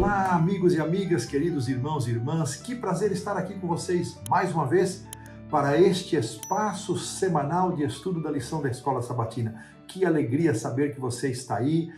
Olá, amigos e amigas, queridos irmãos e irmãs, que prazer estar aqui com vocês mais uma vez para este espaço semanal de estudo da lição da Escola Sabatina. Que alegria saber que você está aí,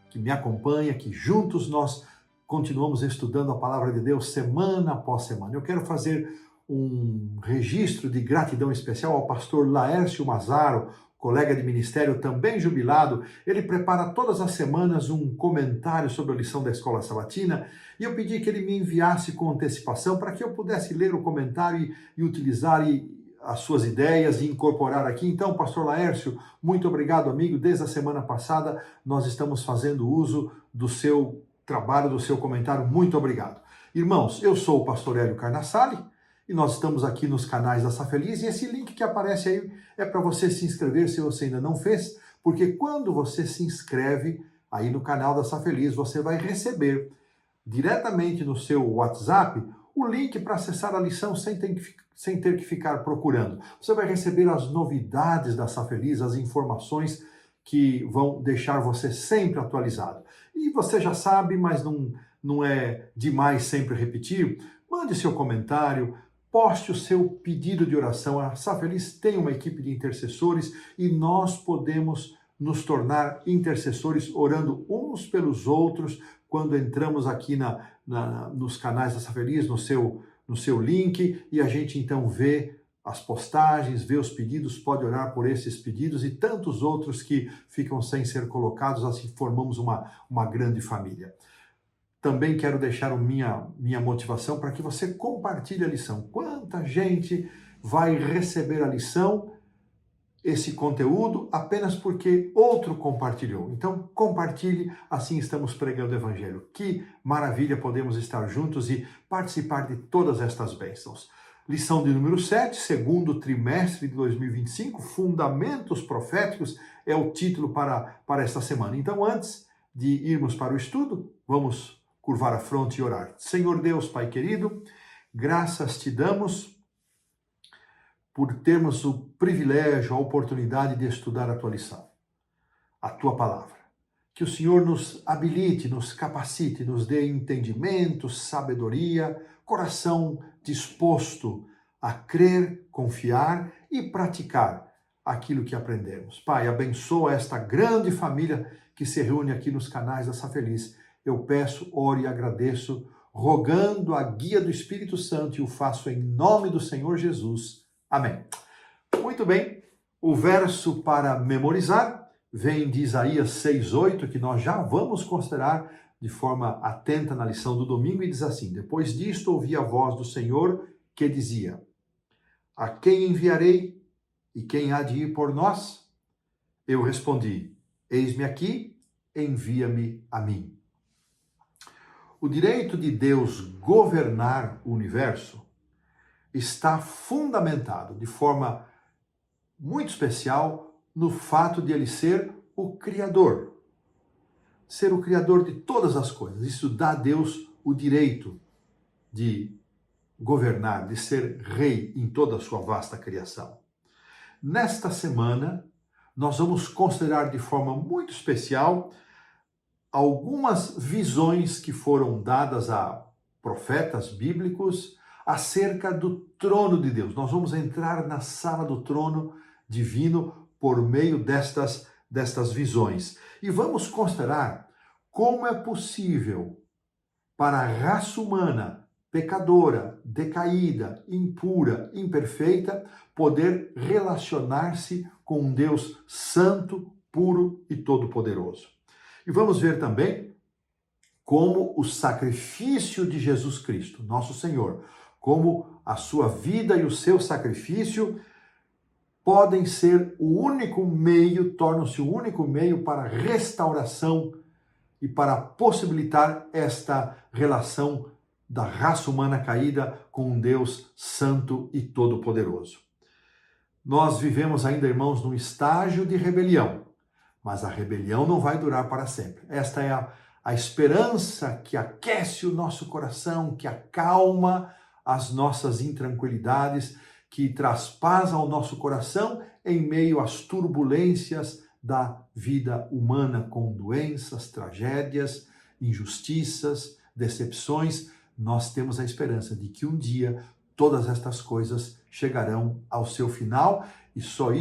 que me acompanha, que juntos nós continuamos estudando a Palavra de Deus semana após semana. Eu quero fazer um registro de gratidão especial ao pastor Laércio Mazaro, colega de ministério também jubilado. Ele prepara todas as semanas um comentário sobre a lição da Escola Sabatina e eu pedi que ele me enviasse com antecipação para que eu pudesse ler o comentário e utilizar as suas ideias e incorporar aqui. Então, pastor Laércio, muito obrigado, amigo. Desde a semana passada nós estamos fazendo uso do seu trabalho, do seu comentário. Muito obrigado. Irmãos, eu sou o pastor Hélio Carnassali e nós estamos aqui nos canais da Safeliz e esse link que aparece aí é para você se inscrever se você ainda não fez, porque quando você se inscreve aí no canal da Safeliz, você vai receber diretamente no seu WhatsApp o link para acessar a lição sem ter que ficar procurando. Você vai receber as novidades da Safeliz, as informações que vão deixar você sempre atualizado. E você já sabe, mas não é demais sempre repetir, mande seu comentário, poste o seu pedido de oração. A Safeliz tem uma equipe de intercessores e nós podemos nos tornar intercessores orando uns pelos outros quando entramos aqui nos canais da Safeliz, no seu link, e a gente então vê as postagens, vê os pedidos, pode orar por esses pedidos e tantos outros que ficam sem ser colocados, assim formamos uma grande família. Também quero deixar minha motivação para que você compartilhe a lição. Quanta gente vai receber a lição, esse conteúdo, apenas porque outro compartilhou. Então, compartilhe, assim estamos pregando o Evangelho. Que maravilha podemos estar juntos e participar de todas estas bênçãos. Lição de número 7, segundo trimestre de 2025, Fundamentos Proféticos, é o título para esta semana. Então, antes de irmos para o estudo, vamos curvar a fronte e orar. Senhor Deus, Pai querido, graças te damos por termos o privilégio, a oportunidade de estudar a tua lição, a tua palavra. Que o Senhor nos habilite, nos capacite, nos dê entendimento, sabedoria, coração disposto a crer, confiar e praticar aquilo que aprendemos. Pai, abençoa esta grande família que se reúne aqui nos canais da Safeliz. Eu peço, oro e agradeço, rogando a guia do Espírito Santo e o faço em nome do Senhor Jesus. Amém. Muito bem, o verso para memorizar vem de Isaías 6:8, que nós já vamos considerar de forma atenta na lição do domingo, e diz assim: depois disto ouvi a voz do Senhor que dizia: a quem enviarei e quem há de ir por nós? Eu respondi: eis-me aqui, envia-me a mim. O direito de Deus governar o universo está fundamentado de forma muito especial no fato de ele ser o Criador. Ser o Criador de todas as coisas. Isso dá a Deus o direito de governar, de ser rei em toda a sua vasta criação. Nesta semana, nós vamos considerar de forma muito especial algumas visões que foram dadas a profetas bíblicos acerca do trono de Deus. Nós vamos entrar na sala do trono divino por meio destas visões. E vamos considerar como é possível para a raça humana, pecadora, decaída, impura, imperfeita, poder relacionar-se com um Deus santo, puro e todo-poderoso. E vamos ver também como o sacrifício de Jesus Cristo, nosso Senhor, como a sua vida e o seu sacrifício podem ser o único meio, tornam-se o único meio para a restauração e para possibilitar esta relação da raça humana caída com um Deus santo e todo-poderoso. Nós vivemos ainda, irmãos, num estágio de rebelião, mas a rebelião não vai durar para sempre. Esta é a esperança que aquece o nosso coração, que acalma as nossas intranquilidades, que traz paz ao nosso coração em meio às turbulências da vida humana, com doenças, tragédias, injustiças, decepções, nós temos a esperança de que um dia todas estas coisas chegarão ao seu final e só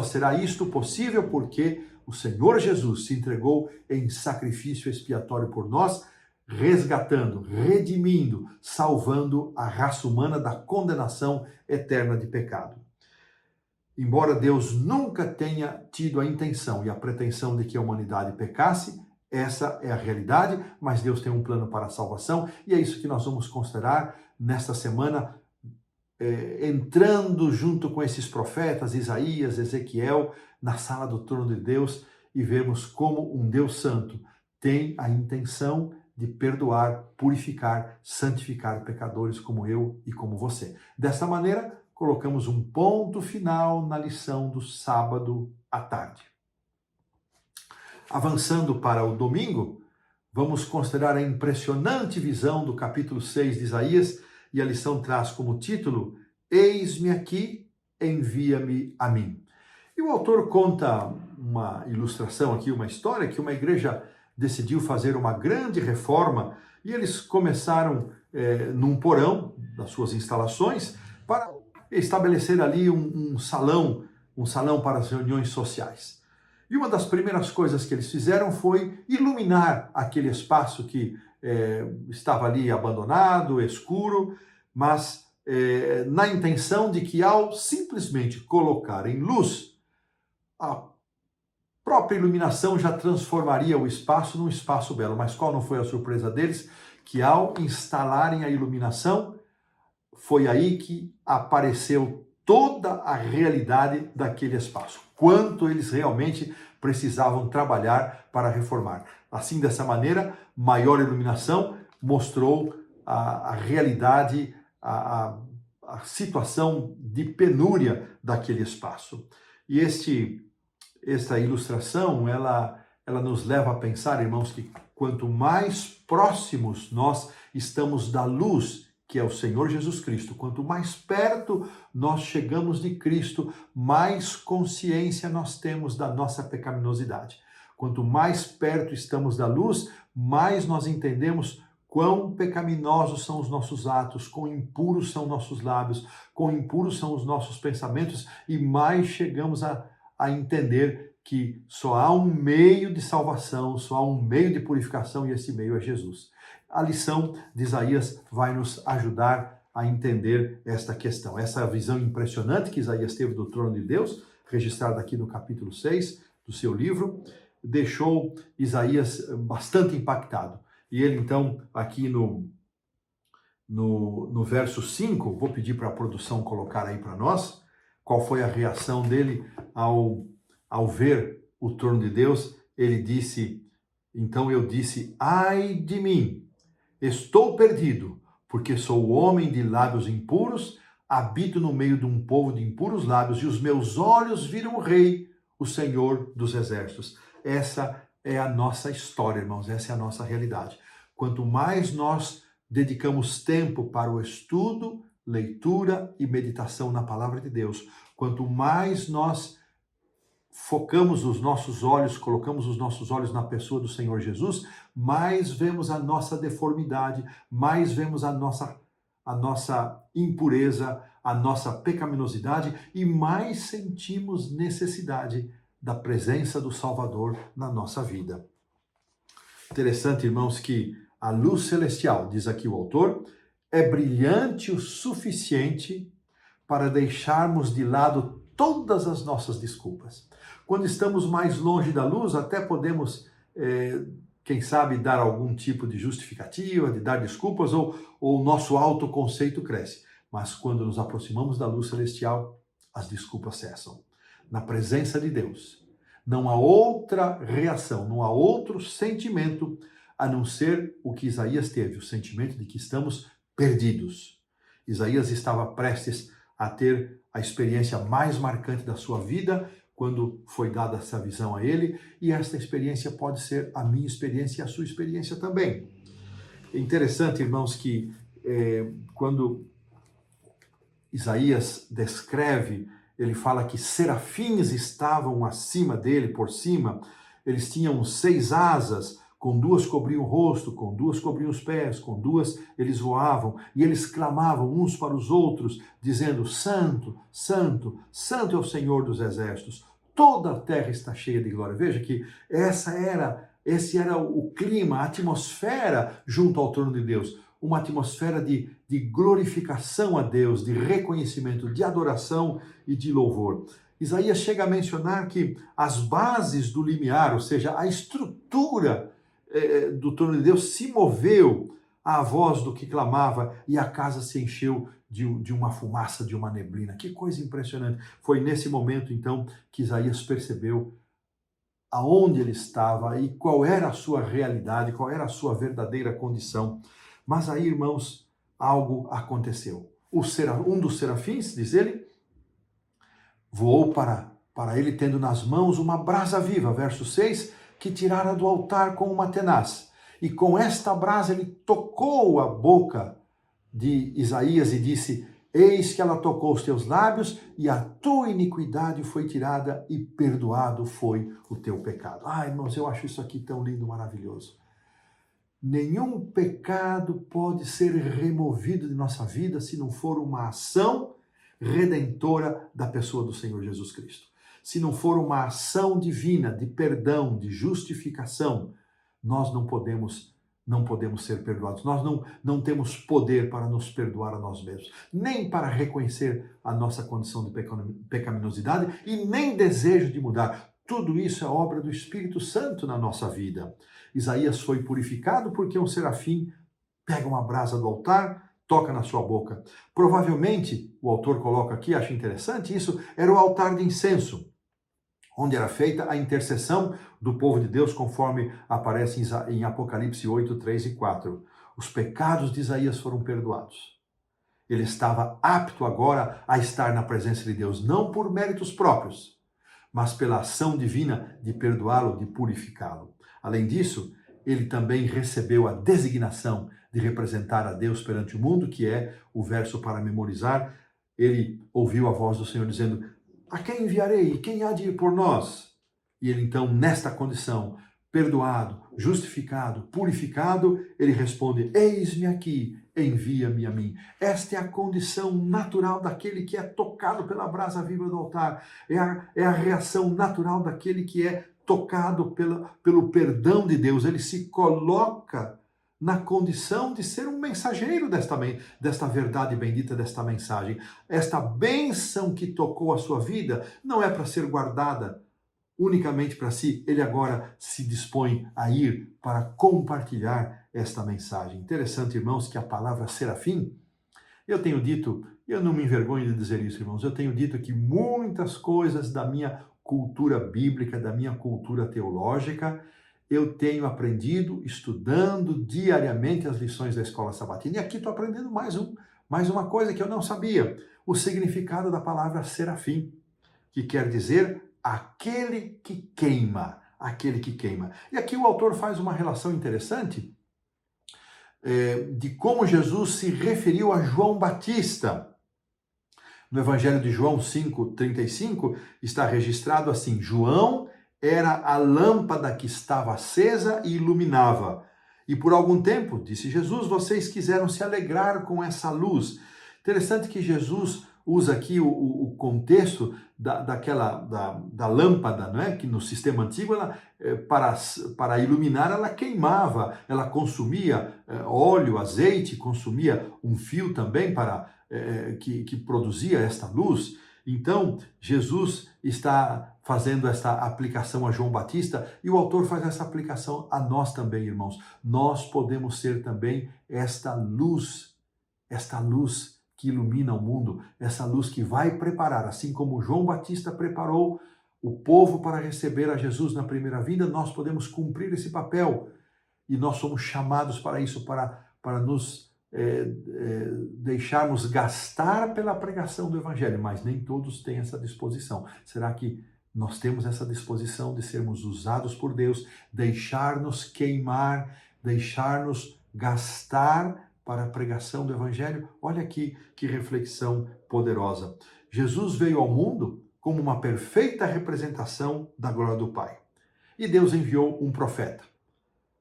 será isto possível porque o Senhor Jesus se entregou em sacrifício expiatório por nós, resgatando, redimindo, salvando a raça humana da condenação eterna de pecado. Embora Deus nunca tenha tido a intenção e a pretensão de que a humanidade pecasse, essa é a realidade, mas Deus tem um plano para a salvação e é isso que nós vamos considerar nesta semana, entrando junto com esses profetas, Isaías, Ezequiel, na sala do trono de Deus e vemos como um Deus santo tem a intenção de perdoar, purificar, santificar pecadores como eu e como você. Dessa maneira, colocamos um ponto final na lição do sábado à tarde. Avançando para o domingo, vamos considerar a impressionante visão do capítulo 6 de Isaías, e a lição traz como título, Eis-me aqui, envia-me a mim. E o autor conta uma ilustração aqui, uma história, que uma igreja decidiu fazer uma grande reforma, e eles começaram num porão das suas instalações, para estabelecer ali um salão para as reuniões sociais. E uma das primeiras coisas que eles fizeram foi iluminar aquele espaço que estava ali abandonado, escuro, mas na intenção de que ao simplesmente colocar em luz, a própria iluminação já transformaria o espaço num espaço belo. Mas qual não foi a surpresa deles? Que ao instalarem a iluminação, foi aí que apareceu toda a realidade daquele espaço. Quanto eles realmente precisavam trabalhar para reformar. Assim, dessa maneira, maior iluminação mostrou a realidade, a situação de penúria daquele espaço. E esta ilustração, ela nos leva a pensar, irmãos, que quanto mais próximos nós estamos da luz, que é o Senhor Jesus Cristo, quanto mais perto nós chegamos de Cristo, mais consciência nós temos da nossa pecaminosidade. Quanto mais perto estamos da luz, mais nós entendemos quão pecaminosos são os nossos atos, quão impuros são nossos lábios, quão impuros são os nossos pensamentos, e mais chegamos a entender que só há um meio de salvação, só há um meio de purificação, e esse meio é Jesus. A lição de Isaías vai nos ajudar a entender esta questão. Essa visão impressionante que Isaías teve do trono de Deus, registrada aqui no capítulo 6 do seu livro, deixou Isaías bastante impactado. E ele, então, aqui no verso 5, vou pedir para a produção colocar aí para nós, qual foi a reação dele ao ver o trono de Deus. Ele disse, então eu disse, ai de mim, estou perdido, porque sou homem de lábios impuros, habito no meio de um povo de impuros lábios, e os meus olhos viram o Rei, o Senhor dos Exércitos. Essa é a nossa história, irmãos, essa é a nossa realidade. Quanto mais nós dedicamos tempo para o estudo, leitura e meditação na palavra de Deus, quanto mais nós focamos os nossos olhos, colocamos os nossos olhos na pessoa do Senhor Jesus, mais vemos a nossa deformidade, mais vemos a nossa impureza, a nossa pecaminosidade, e mais sentimos necessidade da presença do Salvador na nossa vida. Interessante, irmãos, que a luz celestial, diz aqui o autor, é brilhante o suficiente para deixarmos de lado todas as nossas desculpas. Quando estamos mais longe da luz, até podemos, quem sabe, dar algum tipo de justificativa, de dar desculpas, ou o nosso autoconceito cresce. Mas quando nos aproximamos da luz celestial, as desculpas cessam. Na presença de Deus, não há outra reação, não há outro sentimento, a não ser o que Isaías teve, o sentimento de que estamos perdidos. Isaías estava prestes a ter a experiência mais marcante da sua vida, quando foi dada essa visão a ele, e esta experiência pode ser a minha experiência e a sua experiência também. É interessante, irmãos, que quando Isaías descreve, ele fala que serafins estavam acima dele, por cima, eles tinham 6 asas, com duas cobriam o rosto, com duas cobriam os pés, com duas eles voavam, e eles clamavam uns para os outros, dizendo: Santo, Santo, Santo é o Senhor dos Exércitos, toda a terra está cheia de glória. Veja que esse era o clima, a atmosfera junto ao trono de Deus, uma atmosfera de glorificação a Deus, de reconhecimento, de adoração e de louvor. Isaías chega a mencionar que as bases do limiar, ou seja, a estrutura do trono de Deus se moveu à voz do que clamava e a casa se encheu de uma fumaça, de uma neblina. Que coisa impressionante. Foi nesse momento, então, que Isaías percebeu aonde ele estava e qual era a sua realidade, qual era a sua verdadeira condição. Mas aí, irmãos, algo aconteceu. Um dos serafins, diz ele, voou para ele tendo nas mãos uma brasa viva, verso 6, que tirara do altar com uma tenaz. E com esta brasa ele tocou a boca de Isaías e disse: Eis que ela tocou os teus lábios e a tua iniquidade foi tirada e perdoado foi o teu pecado. Ai, irmãos, eu acho isso aqui tão lindo, maravilhoso. Nenhum pecado pode ser removido de nossa vida se não for uma ação redentora da pessoa do Senhor Jesus Cristo. Se não for uma ação divina de perdão, de justificação, nós não podemos ser perdoados. Nós não temos poder para nos perdoar a nós mesmos, nem para reconhecer a nossa condição de pecaminosidade e nem desejo de mudar. Tudo isso é obra do Espírito Santo na nossa vida. Isaías foi purificado porque um serafim pega uma brasa do altar, toca na sua boca. Provavelmente, o autor coloca aqui, acho interessante isso, era o altar de incenso, onde era feita a intercessão do povo de Deus, conforme aparece em Apocalipse 8, 3 e 4. Os pecados de Isaías foram perdoados. Ele estava apto agora a estar na presença de Deus, não por méritos próprios, mas pela ação divina de perdoá-lo, de purificá-lo. Além disso, ele também recebeu a designação de representar a Deus perante o mundo, que é o verso para memorizar. Ele ouviu a voz do Senhor dizendo: a quem enviarei? Quem há de ir por nós? E ele então, nesta condição, perdoado, justificado, purificado, ele responde: eis-me aqui, envia-me a mim. Esta é a condição natural daquele que é tocado pela brasa viva do altar. É a reação natural daquele que é tocado pelo perdão de Deus. Ele se coloca na condição de ser um mensageiro desta verdade bendita, desta mensagem. Esta bênção que tocou a sua vida não é para ser guardada unicamente para si. Ele agora se dispõe a ir para compartilhar esta mensagem. Interessante, irmãos, que a palavra serafim, eu tenho dito, eu não me envergonho de dizer isso, irmãos, eu tenho dito que muitas coisas da minha cultura bíblica, da minha cultura teológica, eu tenho aprendido estudando diariamente as lições da escola sabatina. E aqui estou aprendendo mais uma coisa que eu não sabia: o significado da palavra serafim, que quer dizer aquele que queima. Aquele que queima. E aqui o autor faz uma relação interessante de como Jesus se referiu a João Batista. No Evangelho de João 5,35 está registrado assim: João era a lâmpada que estava acesa e iluminava. E por algum tempo, disse Jesus, vocês quiseram se alegrar com essa luz. Interessante que Jesus usa aqui o contexto da lâmpada, não é? Que no sistema antigo, para iluminar, ela queimava, ela consumia óleo, azeite, consumia um fio também que produzia esta luz. Então, Jesus está fazendo esta aplicação a João Batista e o autor faz essa aplicação a nós também, irmãos. Nós podemos ser também esta luz que ilumina o mundo, essa luz que vai preparar, assim como João Batista preparou o povo para receber a Jesus na primeira vinda, nós podemos cumprir esse papel e nós somos chamados para isso, para nos deixarmos gastar pela pregação do Evangelho, mas nem todos têm essa disposição. Será que nós temos essa disposição de sermos usados por Deus, deixar-nos queimar, deixar-nos gastar para a pregação do Evangelho? Olha aqui que reflexão poderosa. Jesus veio ao mundo como uma perfeita representação da glória do Pai. E Deus enviou um profeta.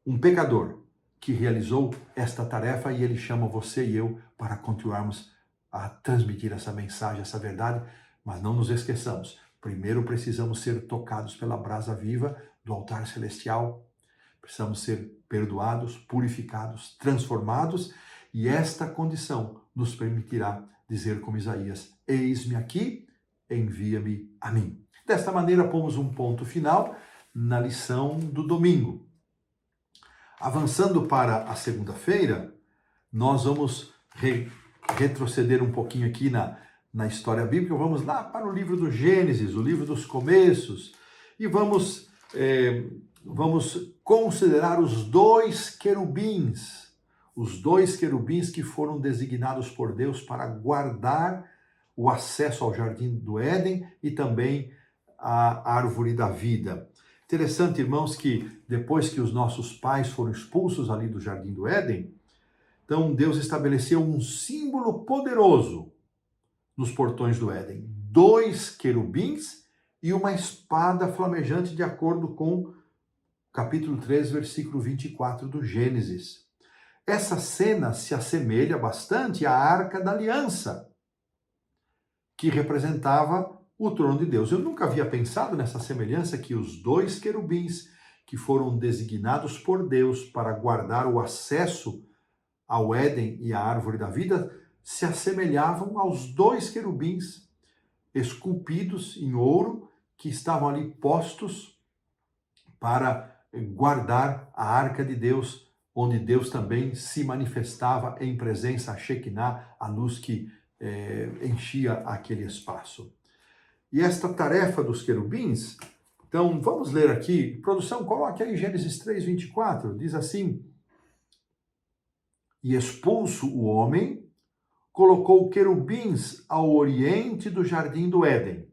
um pecador que realizou esta tarefa e ele chama você e eu para continuarmos a transmitir essa mensagem, essa verdade, mas não nos esqueçamos. Primeiro precisamos ser tocados pela brasa viva do altar celestial. Precisamos ser perdoados, purificados, transformados, e esta condição nos permitirá dizer como Isaías: eis-me aqui, envia-me a mim. Desta maneira, pomos um ponto final na lição do domingo. Avançando para a segunda-feira, nós vamos retroceder um pouquinho aqui na história bíblica. Vamos lá para o livro do Gênesis, o livro dos começos, e vamos considerar os dois querubins que foram designados por Deus para guardar o acesso ao jardim do Éden e também a árvore da vida. Interessante, irmãos, que depois que os nossos pais foram expulsos ali do jardim do Éden, então Deus estabeleceu um símbolo poderoso nos portões do Éden. 2 querubins e uma espada flamejante, de acordo com capítulo 3, versículo 24 do Gênesis. Essa cena se assemelha bastante à Arca da Aliança, que representava o trono de Deus. Eu nunca havia pensado nessa semelhança, que os 2 querubins que foram designados por Deus para guardar o acesso ao Éden e à árvore da vida se assemelhavam aos 2 querubins esculpidos em ouro que estavam ali postos para guardar a arca de Deus, onde Deus também se manifestava em presença, a Shekinah, a luz que enchia aquele espaço. E esta tarefa dos querubins, então vamos ler aqui, produção, coloque aí Gênesis 3, 24, diz assim: e expulso o homem, colocou querubins ao oriente do jardim do Éden,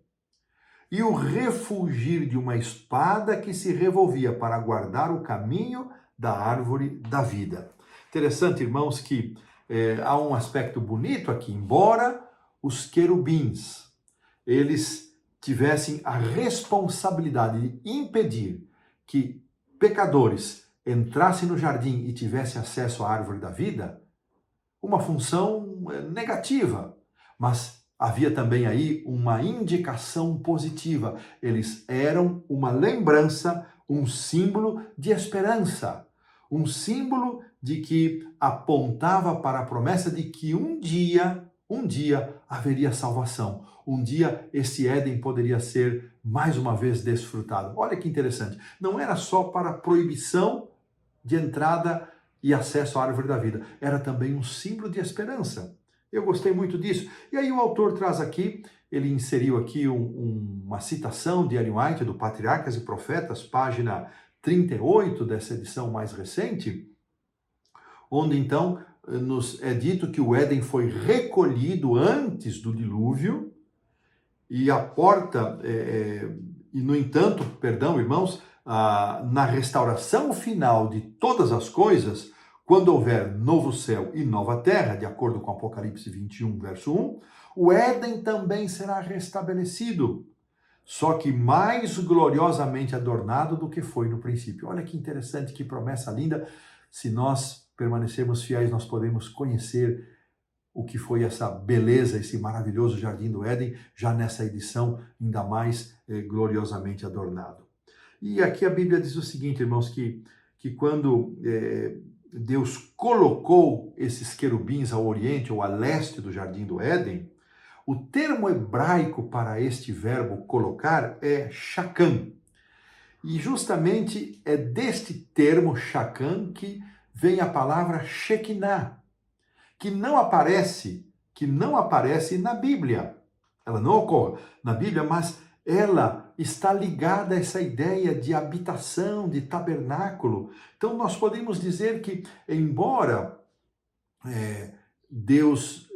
e o refulgir de uma espada que se revolvia para guardar o caminho da árvore da vida. Interessante, irmãos, que há um aspecto bonito aqui, embora os querubins, eles tivessem a responsabilidade de impedir que pecadores entrassem no jardim e tivessem acesso à árvore da vida, uma função negativa, mas havia também aí uma indicação positiva. Eles eram uma lembrança, um símbolo de esperança, um símbolo de que apontava para a promessa de que um dia haveria salvação. Um dia esse Éden poderia ser mais uma vez desfrutado. Olha que interessante. Não era só para proibição de entrada e acesso à árvore da vida. Era também um símbolo de esperança. Eu gostei muito disso. E aí o autor traz aqui, ele inseriu aqui uma citação de Ellen White, do Patriarcas e Profetas, página 38 dessa edição mais recente, onde então nos é dito que o Éden foi recolhido antes do dilúvio e a porta, e no entanto, perdão, irmãos, na restauração final de todas as coisas, quando houver novo céu e nova terra, de acordo com Apocalipse 21, verso 1, o Éden também será restabelecido, só que mais gloriosamente adornado do que foi no princípio. Olha que interessante, que promessa linda. Se nós permanecermos fiéis, nós podemos conhecer o que foi essa beleza, esse maravilhoso jardim do Éden, já nessa edição ainda mais gloriosamente adornado. E aqui a Bíblia diz o seguinte, irmãos, que quando Deus colocou esses querubins ao oriente ou a leste do jardim do Éden, o termo hebraico para este verbo colocar é shakan. E justamente é deste termo shakan que vem a palavra Shekinah, que não aparece na Bíblia. Ela não ocorre na Bíblia, mas ela está ligada a essa ideia de habitação, de tabernáculo. Então nós podemos dizer que, embora Deus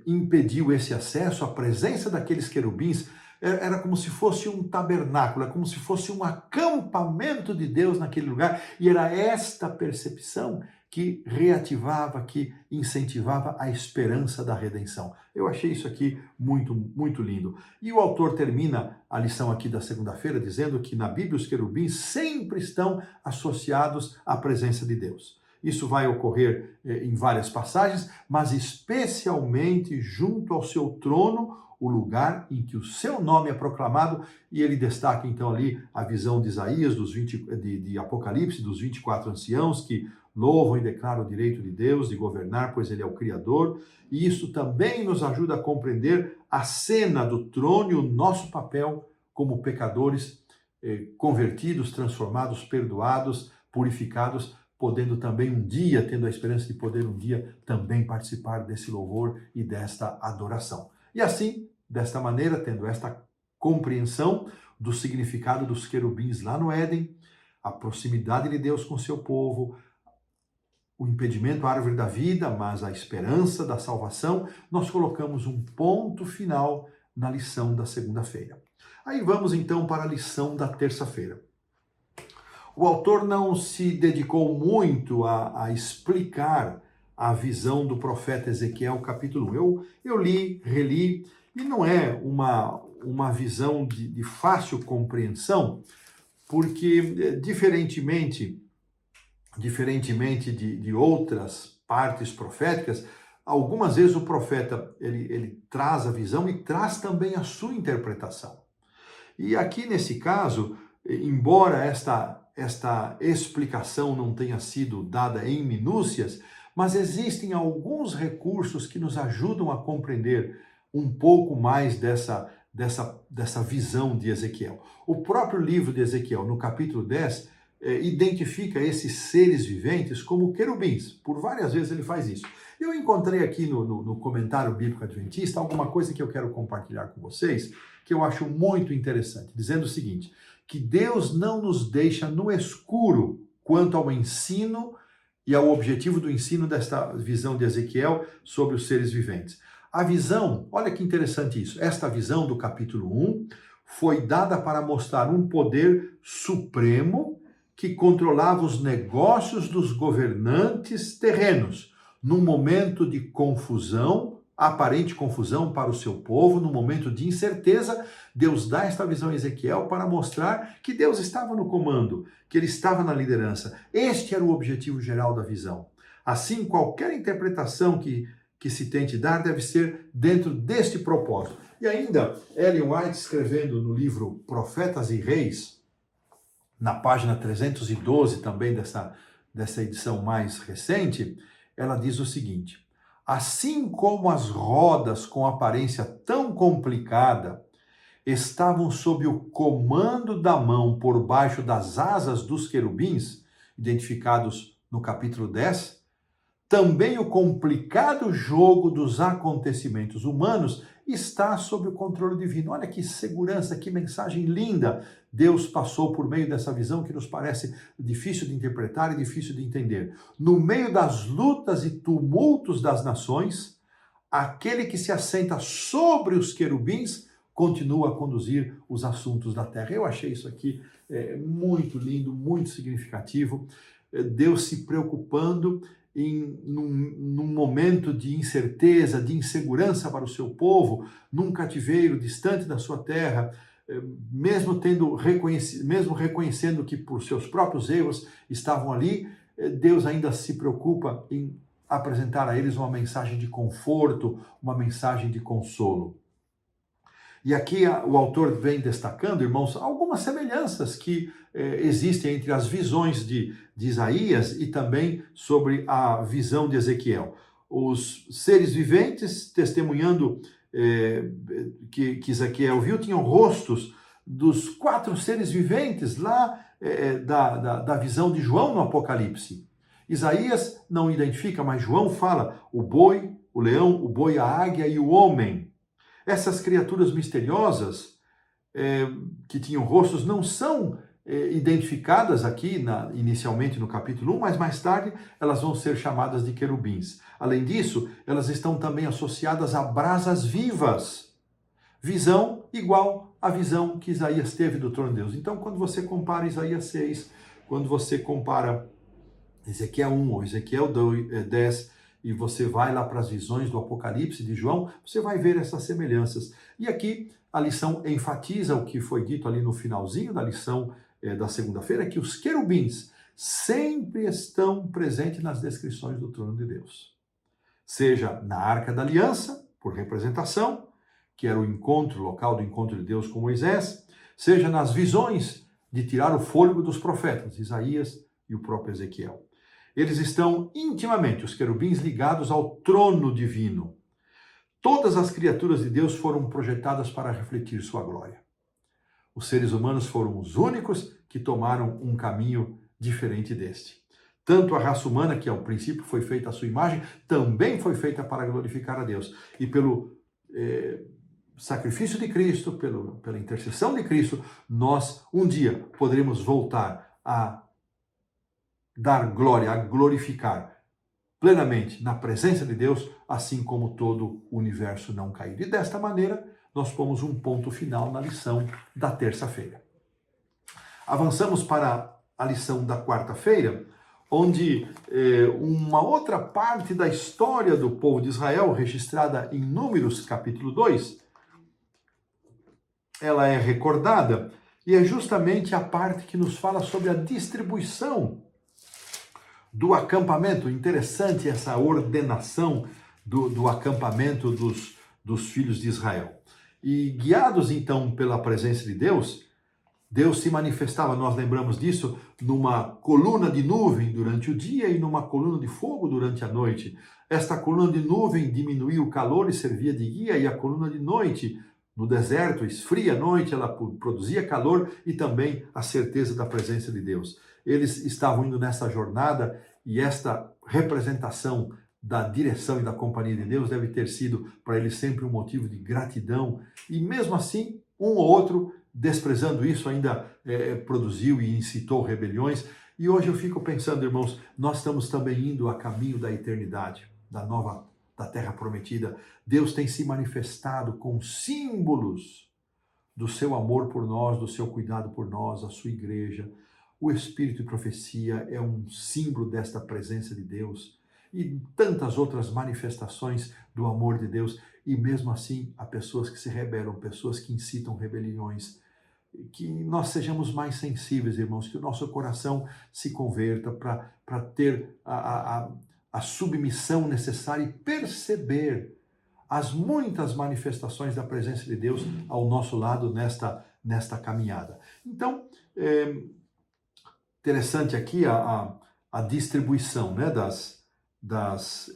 impediu esse acesso, a presença daqueles querubins era como se fosse um tabernáculo, era como se fosse um acampamento de Deus naquele lugar, e era esta percepção que reativava, que incentivava a esperança da redenção. Eu achei isso aqui muito, muito lindo. E o autor termina a lição aqui da segunda-feira dizendo que na Bíblia os querubins sempre estão associados à presença de Deus. Isso vai ocorrer em várias passagens, mas especialmente junto ao seu trono, o lugar em que o seu nome é proclamado, e ele destaca então ali a visão de Isaías, de Apocalipse, dos 24 anciãos que louvam e declaram o direito de Deus de governar, pois ele é o Criador, e isso também nos ajuda a compreender a cena do trono e o nosso papel como pecadores convertidos, transformados, perdoados, purificados, podendo também um dia, tendo a esperança de poder um dia também participar desse louvor e desta adoração. E assim, desta maneira, tendo esta compreensão do significado dos querubins lá no Éden, a proximidade de Deus com seu povo, o impedimento à árvore da vida, mas a esperança da salvação, nós colocamos um ponto final na lição da segunda-feira. Aí vamos então para a lição da terça-feira. O autor não se dedicou muito a explicar a visão do profeta Ezequiel, capítulo 1. Eu li, reli, e não é uma visão de fácil compreensão, porque diferentemente de outras partes proféticas, algumas vezes o profeta ele traz a visão e traz também a sua interpretação. E aqui nesse caso, embora esta explicação não tenha sido dada em minúcias, mas existem alguns recursos que nos ajudam a compreender um pouco mais dessa visão de Ezequiel. O próprio livro de Ezequiel, no capítulo 10, identifica esses seres viventes como querubins. Por várias vezes ele faz isso. Eu encontrei aqui no comentário bíblico adventista alguma coisa que eu quero compartilhar com vocês, que eu acho muito interessante, dizendo o seguinte, que Deus não nos deixa no escuro quanto ao ensino e ao objetivo do ensino desta visão de Ezequiel sobre os seres viventes. A visão, olha que interessante isso, esta visão do capítulo 1 foi dada para mostrar um poder supremo que controlava os negócios dos governantes terrenos, num momento de confusão, aparente confusão para o seu povo, num momento de incerteza. Deus dá esta visão a Ezequiel para mostrar que Deus estava no comando, que ele estava na liderança. Este era o objetivo geral da visão. Assim, qualquer interpretação que se tente dar deve ser dentro deste propósito. E ainda, Ellen White, escrevendo no livro Profetas e Reis, na página 312 também dessa edição mais recente, ela diz o seguinte: assim como as rodas com aparência tão complicada estavam sob o comando da mão por baixo das asas dos querubins, identificados no capítulo 10, também o complicado jogo dos acontecimentos humanos está sob o controle divino. Olha que segurança, que mensagem linda Deus passou por meio dessa visão que nos parece difícil de interpretar e difícil de entender. No meio das lutas e tumultos das nações, aquele que se assenta sobre os querubins continua a conduzir os assuntos da terra. Eu achei isso aqui muito lindo, muito significativo. Deus se preocupando num momento de incerteza, de insegurança para o seu povo, num cativeiro distante da sua terra, mesmo reconhecendo que por seus próprios erros estavam ali, Deus ainda se preocupa em apresentar a eles uma mensagem de conforto, uma mensagem de consolo. E aqui o autor vem destacando, irmãos, algumas semelhanças que existem entre as visões de Isaías e também sobre a visão de Ezequiel. Os seres viventes, testemunhando que Ezequiel viu, tinham rostos dos 4 seres viventes lá da visão de João no Apocalipse. Isaías não identifica, mas João fala o boi, o leão, o boi, a águia e o homem. Essas criaturas misteriosas que tinham rostos não são identificadas aqui inicialmente no capítulo 1, mas mais tarde elas vão ser chamadas de querubins. Além disso, elas estão também associadas a brasas vivas, visão igual a visão que Isaías teve do trono de Deus. Então, quando você compara Isaías 6, quando você compara Ezequiel 1 ou Ezequiel 10, e você vai lá para as visões do Apocalipse de João, você vai ver essas semelhanças. E aqui a lição enfatiza o que foi dito ali no finalzinho da lição da segunda-feira, que os querubins sempre estão presentes nas descrições do trono de Deus. Seja na Arca da Aliança, por representação, que era o encontro, o local do encontro de Deus com Moisés, seja nas visões de tirar o fôlego dos profetas, Isaías e o próprio Ezequiel. Eles estão intimamente, os querubins, ligados ao trono divino. Todas as criaturas de Deus foram projetadas para refletir sua glória. Os seres humanos foram os únicos que tomaram um caminho diferente deste. Tanto a raça humana, que ao princípio foi feita à sua imagem, também foi feita para glorificar a Deus. E pelo sacrifício de Cristo, pela intercessão de Cristo, nós um dia poderemos voltar a dar glória, a glorificar plenamente na presença de Deus, assim como todo o universo não caído. E desta maneira, nós pomos um ponto final na lição da terça-feira. Avançamos para a lição da quarta-feira, onde uma outra parte da história do povo de Israel, registrada em Números, capítulo 2, ela é recordada, e é justamente a parte que nos fala sobre a distribuição do acampamento. Interessante essa ordenação do acampamento dos filhos de Israel. E guiados então pela presença de Deus, Deus se manifestava, nós lembramos disso, numa coluna de nuvem durante o dia e numa coluna de fogo durante a noite. Esta coluna de nuvem diminuía o calor e servia de guia, e a coluna de noite, no deserto, esfria à noite, ela produzia calor e também a certeza da presença de Deus. Eles estavam indo nessa jornada, e esta representação da direção e da companhia de Deus deve ter sido para eles sempre um motivo de gratidão, e mesmo assim, um ou outro, desprezando isso, ainda produziu e incitou rebeliões. E hoje eu fico pensando, irmãos, nós estamos também indo a caminho da eternidade, da terra prometida. Deus tem se manifestado com símbolos do seu amor por nós, do seu cuidado por nós, a sua igreja. O Espírito de profecia é um símbolo desta presença de Deus e tantas outras manifestações do amor de Deus. E mesmo assim, há pessoas que se rebelam, pessoas que incitam rebeliões. Que nós sejamos mais sensíveis, irmãos, que o nosso coração se converta para ter a submissão necessária e perceber as muitas manifestações da presença de Deus ao nosso lado nesta caminhada. Então, interessante aqui a distribuição, né, das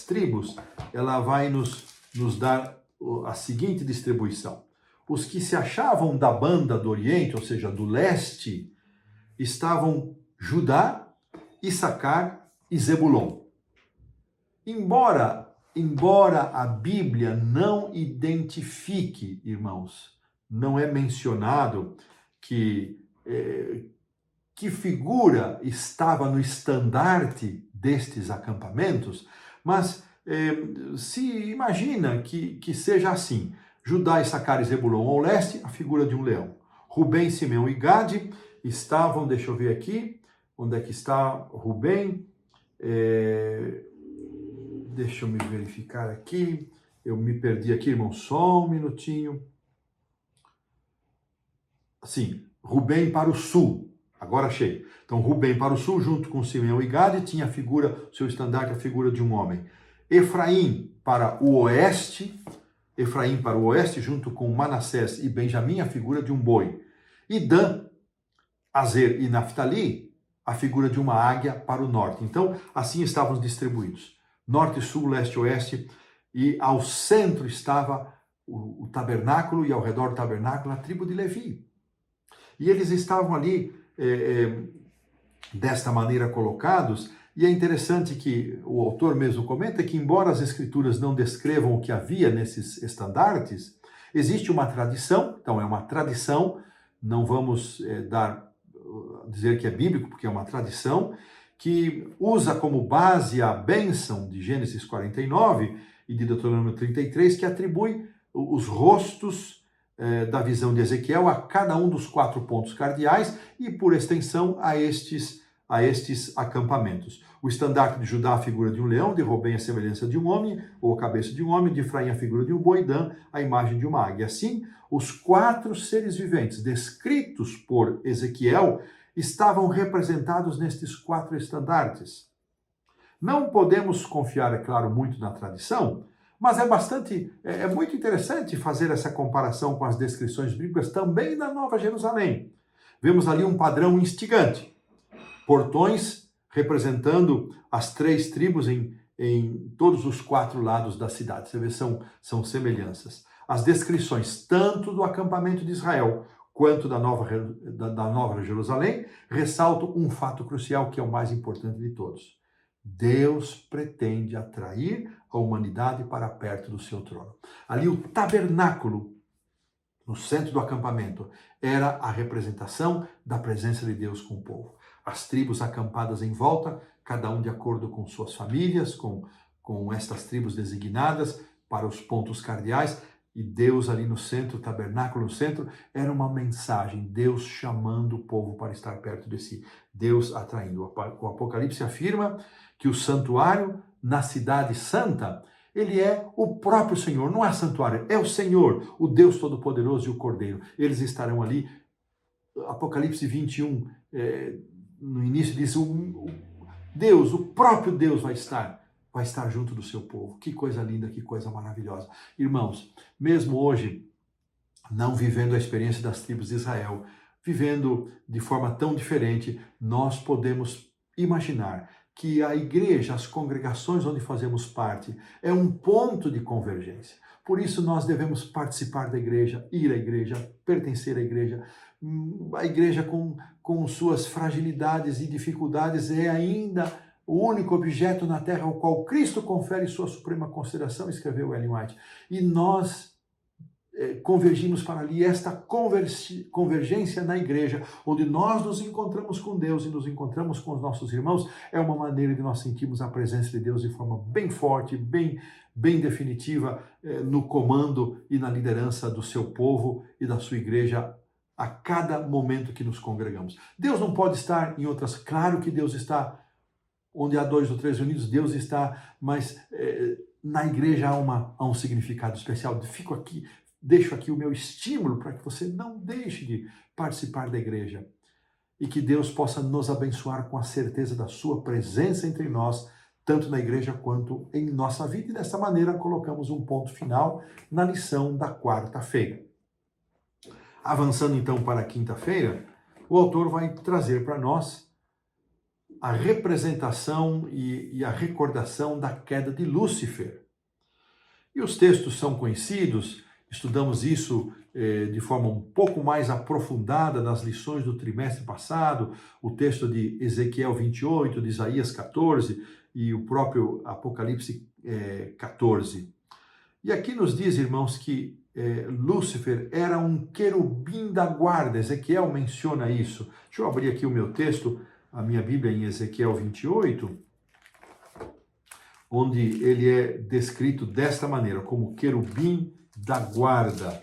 tribos. Ela vai nos dar a seguinte distribuição. Os que se achavam da banda do Oriente, ou seja, do leste, estavam Judá, Issacar e Zebulon. Embora a Bíblia não identifique, irmãos, não é mencionado que figura estava no estandarte destes acampamentos, mas se imagina que seja assim: Judá, Issacar e Zebulon ao leste, a figura de um leão. Rubem, Simeão e Gade estavam, deixa eu ver aqui, onde é que está Rubem? Deixa eu me verificar aqui, eu me perdi aqui, irmão, só um minutinho. Sim, Rubem para o sul, agora achei. Então, Rubem para o sul, junto com Simeão e Gade, tinha a figura, seu estandarte, a figura de um homem. Efraim para o oeste, junto com Manassés e Benjamim, a figura de um boi. E Dan, Azer e Naftali, a figura de uma águia para o norte. Então, assim estavam distribuídos. Norte, sul, leste, oeste. E ao centro estava o tabernáculo, e ao redor do tabernáculo a tribo de Levi. E eles estavam ali desta maneira colocados. E é interessante que o autor mesmo comenta que, embora as escrituras não descrevam o que havia nesses estandartes, existe uma tradição. Então é uma tradição, não vamos dizer que é bíblico, porque é uma tradição, que usa como base a bênção de Gênesis 49 e de Deuteronômio 33, que atribui os rostos da visão de Ezequiel a cada um dos 4 pontos cardeais e, por extensão, a estes acampamentos. O estandarte de Judá, a figura de um leão, de Robém, a semelhança de um homem, ou a cabeça de um homem, de Efraim, a figura de um boi, Dan, a imagem de uma águia. Assim, os 4 seres viventes descritos por Ezequiel estavam representados nestes 4 estandartes. Não podemos confiar, é claro, muito na tradição, mas é muito interessante fazer essa comparação com as descrições bíblicas também da Nova Jerusalém. Vemos ali um padrão instigante. Portões representando as 3 tribos em todos os 4 lados da cidade. Você vê, são semelhanças. As descrições tanto do acampamento de Israel quanto da Nova Jerusalém ressaltam um fato crucial que é o mais importante de todos. Deus pretende atrair a humanidade para perto do seu trono. Ali o tabernáculo, no centro do acampamento, era a representação da presença de Deus com o povo. As tribos acampadas em volta, cada um de acordo com suas famílias, com estas tribos designadas para os pontos cardeais, e Deus ali no centro, o tabernáculo no centro, era uma mensagem, Deus chamando o povo para estar perto de si, Deus atraindo. O Apocalipse afirma que o santuário na cidade santa, ele é o próprio Senhor, não é santuário, é o Senhor, o Deus Todo-Poderoso e o Cordeiro. Eles estarão ali. Apocalipse 21, no início diz, Deus, o próprio Deus vai estar junto do seu povo. Que coisa linda, que coisa maravilhosa. Irmãos, mesmo hoje, não vivendo a experiência das tribos de Israel, vivendo de forma tão diferente, nós podemos imaginar que a igreja, as congregações onde fazemos parte, é um ponto de convergência. Por isso nós devemos participar da igreja, ir à igreja, pertencer à igreja. A igreja com suas fragilidades e dificuldades é ainda o único objeto na terra ao qual Cristo confere sua suprema consideração, escreveu Ellen White. E nós convergimos para ali, esta convergência na igreja, onde nós nos encontramos com Deus e nos encontramos com os nossos irmãos, é uma maneira de nós sentirmos a presença de Deus de forma bem forte, bem definitiva, no comando e na liderança do seu povo e da sua igreja a cada momento que nos congregamos. Deus não pode estar em outras, claro que Deus está, onde há 2 ou 3 unidos, Deus está, mas na igreja há um significado especial. Deixo aqui o meu estímulo para que você não deixe de participar da igreja e que Deus possa nos abençoar com a certeza da sua presença entre nós, tanto na igreja quanto em nossa vida. E dessa maneira colocamos um ponto final na lição da quarta-feira. Avançando então para a quinta-feira, o autor vai trazer para nós a representação e a recordação da queda de Lúcifer. E os textos são conhecidos. Estudamos isso de forma um pouco mais aprofundada nas lições do trimestre passado, o texto de Ezequiel 28, de Isaías 14 e o próprio Apocalipse 14. E aqui nos diz, irmãos, que Lúcifer era um querubim da guarda. Ezequiel menciona isso. Deixa eu abrir aqui o meu texto, a minha Bíblia em Ezequiel 28, onde ele é descrito desta maneira, como querubim da guarda.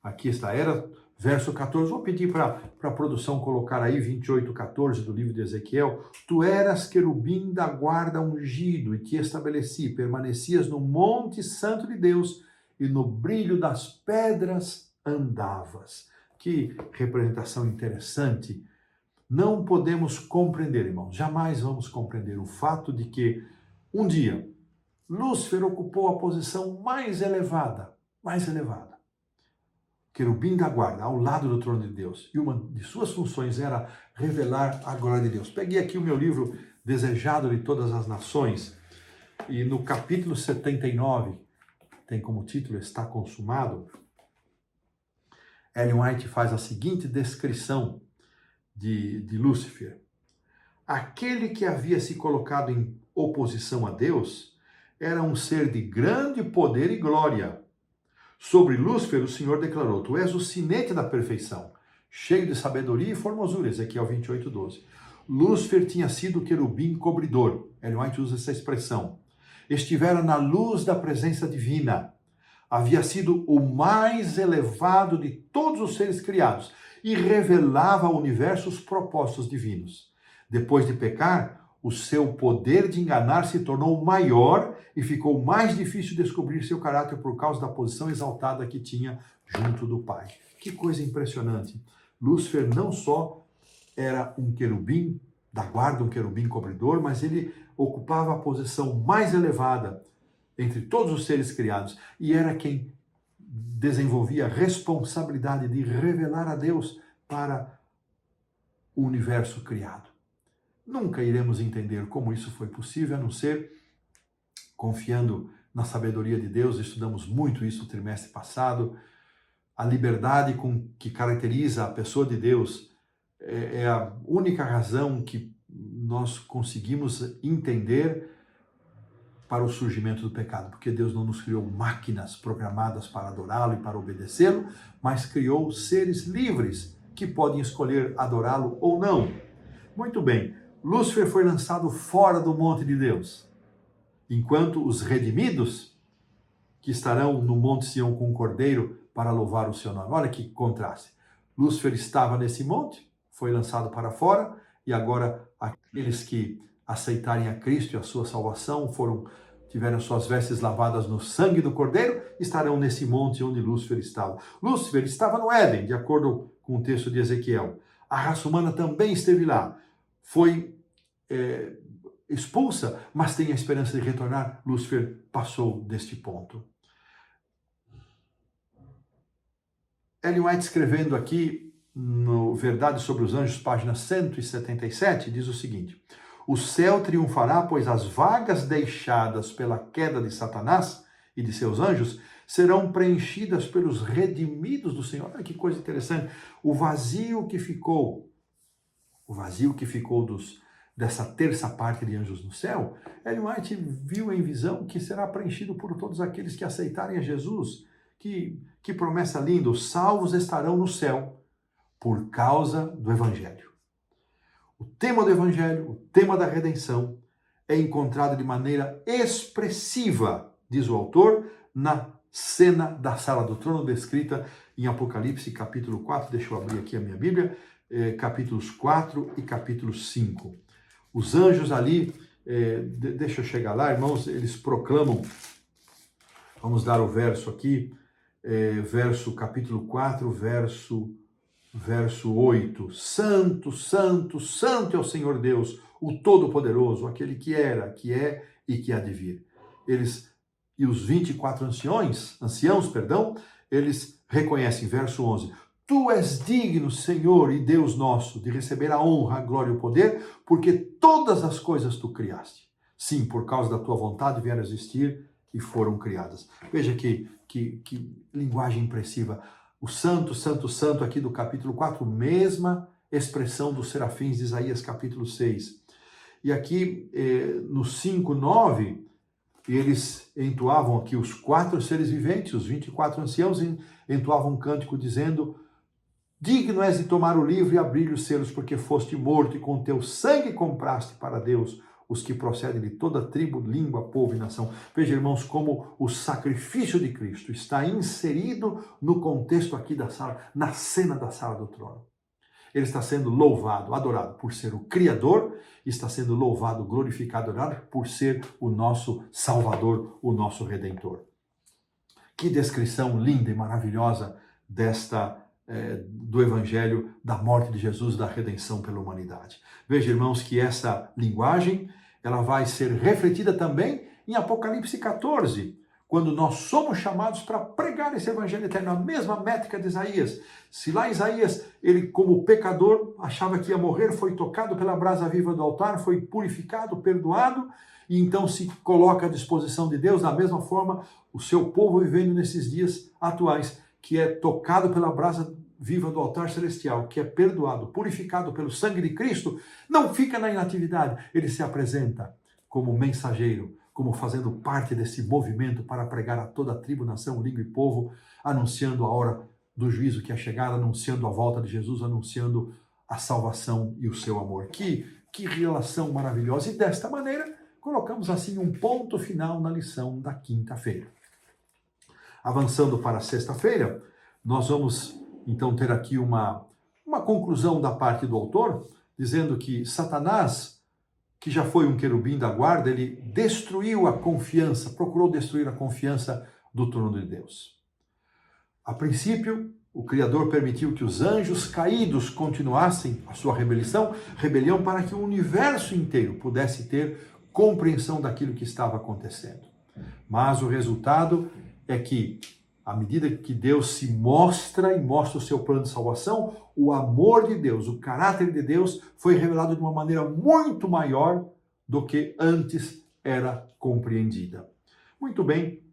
Aqui está, era verso 14. Vou pedir para a produção colocar aí 28, 14 do livro de Ezequiel. Tu eras querubim da guarda ungido e te estabeleci, permanecias no monte santo de Deus e no brilho das pedras andavas. Que representação interessante. Não podemos compreender, irmãos, jamais vamos compreender o fato de que um dia Lúcifer ocupou a posição mais elevada, querubim da guarda, ao lado do trono de Deus. E uma de suas funções era revelar a glória de Deus. Peguei aqui o meu livro Desejado de Todas as Nações, e no capítulo 79, tem como título Está Consumado, Ellen White faz a seguinte descrição de Lúcifer. Aquele que havia se colocado em oposição a Deus era um ser de grande poder e glória. Sobre Lúcifer, o Senhor declarou, tu és o sinete da perfeição, cheio de sabedoria e formosura, Ezequiel 28, 12. Lúcifer tinha sido o querubim cobridor, Ellen White usa essa expressão. Estivera na luz da presença divina. havia sido o mais elevado de todos os seres criados e revelava ao universo os propósitos divinos. Depois de pecar, o seu poder de enganar se tornou maior e ficou mais difícil descobrir seu caráter por causa da posição exaltada que tinha junto do Pai. Que coisa impressionante! Lúcifer não só era um querubim da guarda, um querubim cobridor, mas ele ocupava a posição mais elevada entre todos os seres criados e era quem desenvolvia a responsabilidade de revelar a Deus para o universo criado. Nunca iremos entender como isso foi possível, a não ser confiando na sabedoria de Deus. Estudamos muito isso no trimestre passado. A liberdade que caracteriza a pessoa de Deus é a única razão que nós conseguimos entender para o surgimento do pecado, porque Deus não nos criou máquinas programadas para adorá-lo e para obedecê-lo, mas criou seres livres que podem escolher adorá-lo ou não. Muito bem, Lúcifer foi lançado fora do monte de Deus, enquanto os redimidos, que estarão no monte Sião com o Cordeiro para louvar o seu nome. Olha que contraste. Lúcifer estava nesse monte, foi lançado para fora, e agora aqueles que aceitarem a Cristo e a sua salvação, tiveram suas vestes lavadas no sangue do Cordeiro, estarão nesse monte onde Lúcifer estava. Lúcifer estava no Éden, de acordo com o texto de Ezequiel. A raça humana também esteve lá. Foi expulsa, mas tem a esperança de retornar. Lúcifer passou deste ponto. Ellen White, escrevendo aqui no Verdade sobre os Anjos, página 177, diz o seguinte: o céu triunfará, pois as vagas deixadas pela queda de Satanás e de seus anjos serão preenchidas pelos redimidos do Senhor. Olha que coisa interessante. O vazio que ficou dessa terça parte de anjos no céu, Ellen White viu em visão que será preenchido por todos aqueles que aceitarem a Jesus. Que promessa linda! Os salvos estarão no céu por causa do Evangelho. O tema do Evangelho, o tema da redenção, é encontrado de maneira expressiva, diz o autor, na cena da sala do trono, descrita em Apocalipse capítulo 4, deixa eu abrir aqui a minha Bíblia, capítulos 4 e capítulo 5. Os anjos ali, deixa eu chegar lá, irmãos, eles proclamam, vamos dar o verso aqui, capítulo 4, verso 8. Santo, santo, santo é o Senhor Deus, o Todo-Poderoso, aquele que era, que é e que há de vir. E os 24 anciãos, eles reconhecem, verso 11, Tu és digno, Senhor e Deus nosso, de receber a honra, a glória e o poder, porque todas as coisas tu criaste. Sim, por causa da tua vontade vieram a existir e foram criadas. Veja que linguagem impressiva. O santo, santo, santo aqui do capítulo 4, mesma expressão dos serafins de Isaías capítulo 6. E aqui no 5, 9, eles entoavam aqui os 4 seres viventes, os 24 anciãos, entoavam um cântico dizendo: digno és de tomar o livro e abrir os selos, porque foste morto e com teu sangue compraste para Deus os que procedem de toda tribo, língua, povo e nação. Veja, irmãos, como o sacrifício de Cristo está inserido no contexto aqui da sala, na cena da sala do trono. Ele está sendo louvado, adorado por ser o Criador, está sendo louvado, glorificado, adorado por ser o nosso Salvador, o nosso Redentor. Que descrição linda e maravilhosa do Evangelho, da morte de Jesus, da redenção pela humanidade. Veja, irmãos, que essa linguagem ela vai ser refletida também em Apocalipse 14, quando nós somos chamados para pregar esse Evangelho eterno, a mesma métrica de Isaías. Se lá Isaías, ele como pecador, achava que ia morrer, foi tocado pela brasa viva do altar, foi purificado, perdoado, e então se coloca à disposição de Deus, da mesma forma, o seu povo vivendo nesses dias atuais, que é tocado pela brasa viva do altar celestial, que é perdoado, purificado pelo sangue de Cristo, não fica na inatividade, ele se apresenta como mensageiro, como fazendo parte desse movimento para pregar a toda a tribo, nação, língua e povo, anunciando a hora do juízo que é chegada, anunciando a volta de Jesus, anunciando a salvação e o seu amor. Que relação maravilhosa! E desta maneira, colocamos assim um ponto final na lição da quinta-feira. Avançando para sexta-feira, nós vamos então ter aqui uma conclusão da parte do autor, dizendo que Satanás, que já foi um querubim da guarda, ele destruiu a confiança, procurou destruir a confiança do trono de Deus. A princípio, o Criador permitiu que os anjos caídos continuassem a sua rebelião para que o universo inteiro pudesse ter compreensão daquilo que estava acontecendo. Mas o resultado é que, à medida que Deus se mostra e mostra o seu plano de salvação, o amor de Deus, o caráter de Deus foi revelado de uma maneira muito maior do que antes era compreendida. Muito bem,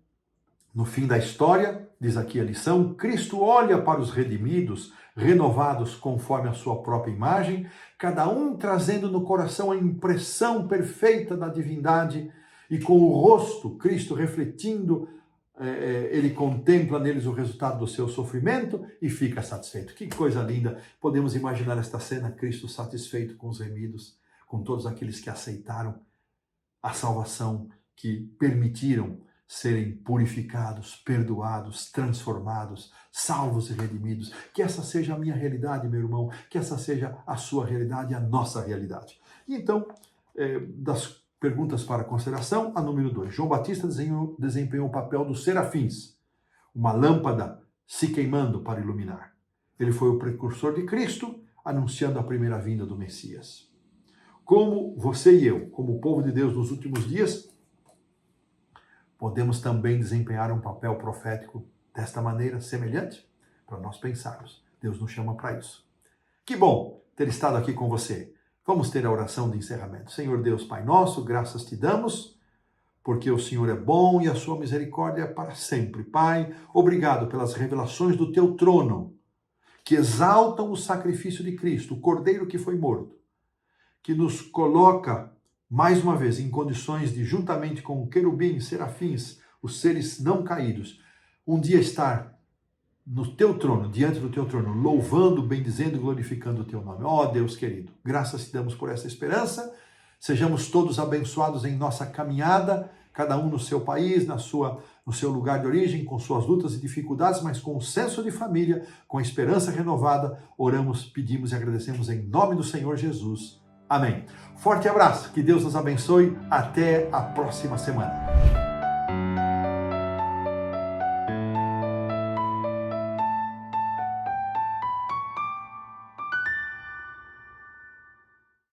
no fim da história, diz aqui a lição, Cristo olha para os redimidos, renovados conforme a sua própria imagem, cada um trazendo no coração a impressão perfeita da divindade e com o rosto, Cristo refletindo, ele contempla neles o resultado do seu sofrimento e fica satisfeito. Que coisa linda! Podemos imaginar esta cena, Cristo satisfeito com os remidos, com todos aqueles que aceitaram a salvação, que permitiram serem purificados, perdoados, transformados, salvos e redimidos. Que essa seja a minha realidade, meu irmão, que essa seja a sua realidade e a nossa realidade. E então, das perguntas para consideração, a número 2. João Batista desempenhou o papel dos serafins, uma lâmpada se queimando para iluminar. Ele foi o precursor de Cristo, anunciando a primeira vinda do Messias. Como você e eu, como o povo de Deus nos últimos dias, podemos também desempenhar um papel profético desta maneira, semelhante, para nós pensarmos. Deus nos chama para isso. Que bom ter estado aqui com você. Vamos ter a oração de encerramento. Senhor Deus, Pai nosso, graças te damos, porque o Senhor é bom e a sua misericórdia é para sempre. Pai, obrigado pelas revelações do teu trono, que exaltam o sacrifício de Cristo, o Cordeiro que foi morto, que nos coloca, mais uma vez, em condições de, juntamente com querubins, serafins, os seres não caídos, um dia estar no teu trono, diante do teu trono, louvando, bendizendo e glorificando o teu nome. Ó Deus querido, graças te damos por essa esperança. Sejamos todos abençoados em nossa caminhada, cada um no seu país, no seu lugar de origem, com suas lutas e dificuldades, mas com um senso de família, com a esperança renovada. Oramos, pedimos e agradecemos em nome do Senhor Jesus. Amém. Forte abraço, que Deus nos abençoe. Até a próxima semana.